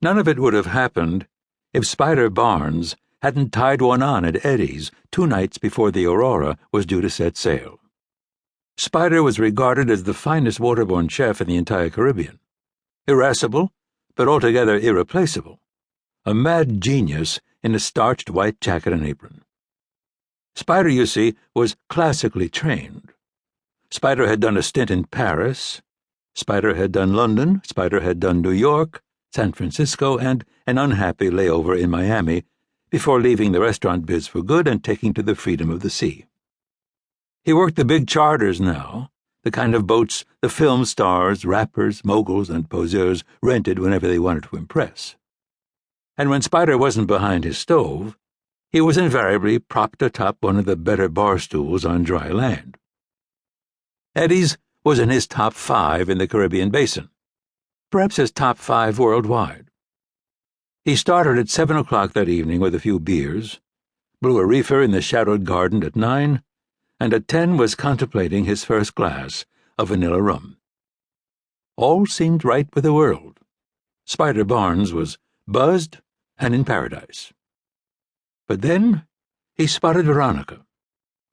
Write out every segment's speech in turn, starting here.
None of it would have happened if Spider Barnes hadn't tied one on at Eddie's 2 nights before the Aurora was due to set sail. Spider was regarded as the finest waterborne chef in the entire Caribbean. Irascible, but altogether irreplaceable. A mad genius in a starched white jacket and apron. Spider, you see, was classically trained. Spider had done a stint in Paris. Spider had done London. Spider had done New York, San Francisco, and an unhappy layover in Miami before leaving the restaurant biz for good and taking to the freedom of the sea. He worked the big charters now, the kind of boats the film stars, rappers, moguls, and poseurs rented whenever they wanted to impress. And when Spider wasn't behind his stove, he was invariably propped atop one of the better bar stools on dry land. Eddie's was in his top 5 in the Caribbean basin, perhaps his top 5 worldwide. He started at 7 o'clock that evening with a few beers, blew a reefer in the shadowed garden at 9, and at 10 was contemplating his first glass of vanilla rum. All seemed right with the world. Spider Barnes was buzzed and in paradise. But then he spotted Veronica,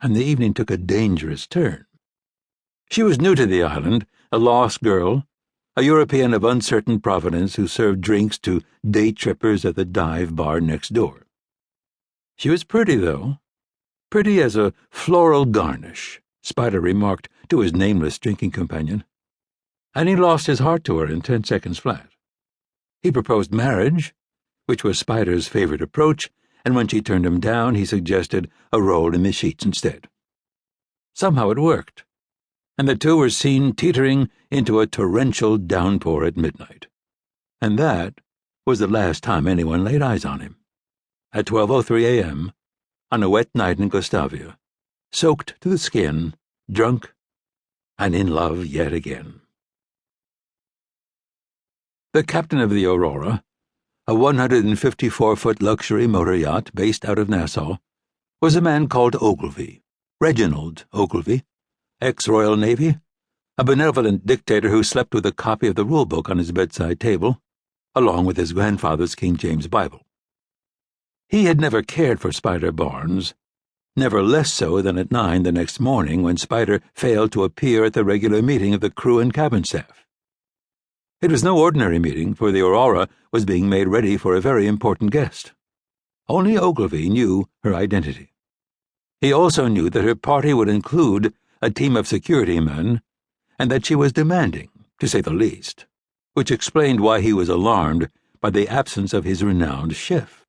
and the evening took a dangerous turn. She was new to the island, a lost girl, a European of uncertain provenance who served drinks to day-trippers at the dive bar next door. She was pretty, though. Pretty as a floral garnish, Spider remarked to his nameless drinking companion, and he lost his heart to her in 10 seconds flat. He proposed marriage, which was Spider's favorite approach, and when she turned him down, he suggested a roll in the sheets instead. Somehow it worked, and the two were seen teetering into a torrential downpour at midnight. And that was the last time anyone laid eyes on him. At 12:03 a.m., on a wet night in Gustavia, soaked to the skin, drunk, and in love yet again. The captain of the Aurora, a 154-foot luxury motor yacht based out of Nassau, was a man called Ogilvy, Reginald Ogilvy, ex-Royal Navy, a benevolent dictator who slept with a copy of the rulebook on his bedside table, along with his grandfather's King James Bible. He had never cared for Spider Barnes, never less so than at 9 the next morning when Spider failed to appear at the regular meeting of the crew and cabin staff. It was no ordinary meeting, for the Aurora was being made ready for a very important guest. Only Ogilvy knew her identity. He also knew that her party would include a team of security men, and that she was demanding, to say the least, which explained why he was alarmed by the absence of his renowned chef.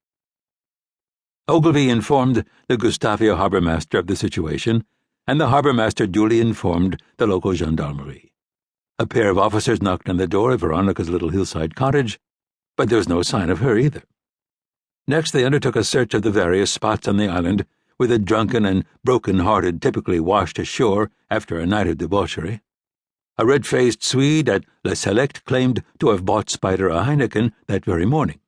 Ogilvy informed the Gustavia harbourmaster of the situation, and the harbourmaster duly informed the local gendarmerie. A pair of officers knocked on the door of Veronica's little hillside cottage, but there was no sign of her either. Next they undertook a search of the various spots on the island where the drunken and broken-hearted typically washed ashore after a night of debauchery. A red-faced Swede at Le Select claimed to have bought Spider a Heineken that very morning.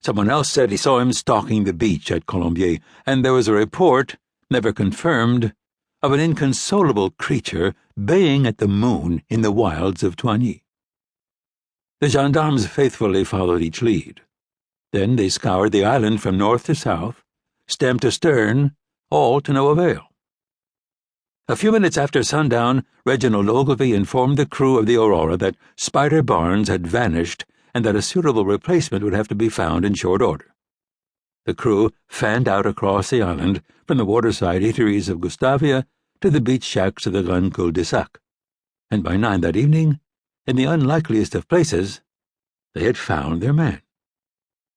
Someone else said he saw him stalking the beach at Colombier, and there was a report, never confirmed, of an inconsolable creature baying at the moon in the wilds of Toigny. The gendarmes faithfully followed each lead. Then they scoured the island from north to south, stem to stern, all to no avail. A few minutes after sundown, Reginald Ogilvy informed the crew of the Aurora that Spider Barnes had vanished and that a suitable replacement would have to be found in short order. The crew fanned out across the island from the waterside eateries of Gustavia to the beach shacks of the Grand Cul-de-Sac, and by 9 that evening, in the unlikeliest of places, they had found their man.